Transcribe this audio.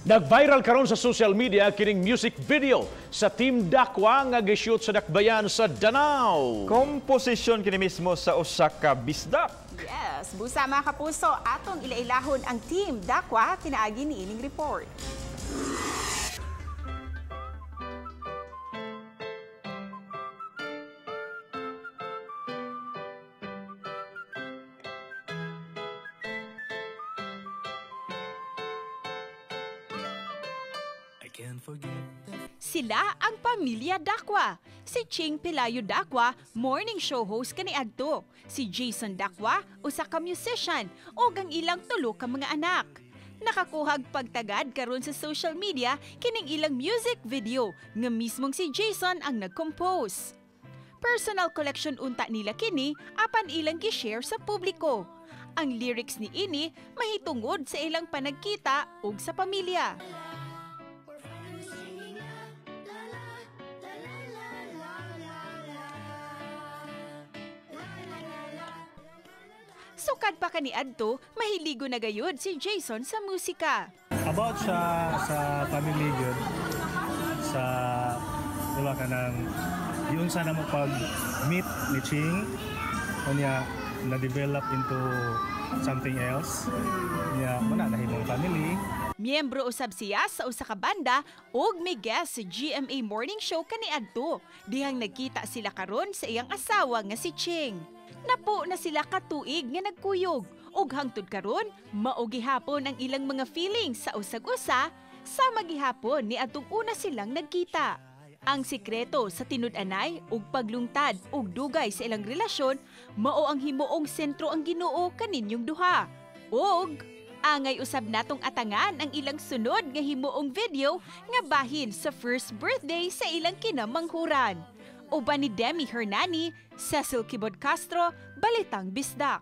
Nag-viral karon sa social media kining music video sa Team Dakwa nga gi-shoot sa Dakbayan sa Danau. Komposisyon kini mismo sa usa ka bisdak. Yes, busa mga kapuso, atong ilailahon ang Team Dakwa kinaagi ni ining report. Sila ang pamilya Dakwa. Si Ching Pelayo Dakwa, morning show host kaniadto. Si Jason Dakwa, usa ka musician, ug ang ilang tulo ka mga anak. Nakakuhag pagtagad karon sa social media kining ilang music video nga mismong si Jason ang nag-compose. Personal collection unta nila kini apan ilang gi-share sa publiko. Ang lyrics ni ini mahitungod sa ilang panagkita ug sa pamilya. Sukad pa kaniadto, mahiligo na gayud si Jason sa musika. About sa family yun, sa wala ka ng yun sana mo pag-meet ni Ching, kanya na-develop into something else, kanya mananahimong family. Miyembro usab siya sa usa ka banda ug may guest sa GMA Morning Show kaniadto. Dihang nagkita sila karon sa iyang asawa nga si Ching. Napo na sila katuig nga nagkuyog ug hangtod karon mao gihapon ang ilang mga feelings sa usag-usa sa magihapon ni atong una silang nagkita. Ang sikreto sa tinud-anay ug paglungtad ug dugay sa ilang relasyon mao ang himuong sentro ang Ginoo kaninyong duha. Ug angay usab natong atangan ang ilang sunod nga himuong video nga bahin sa first birthday sa ilang kinamanghuran. Uban ni Demi Hernani, Cecil Kibod Castro, Balitang Bisdak.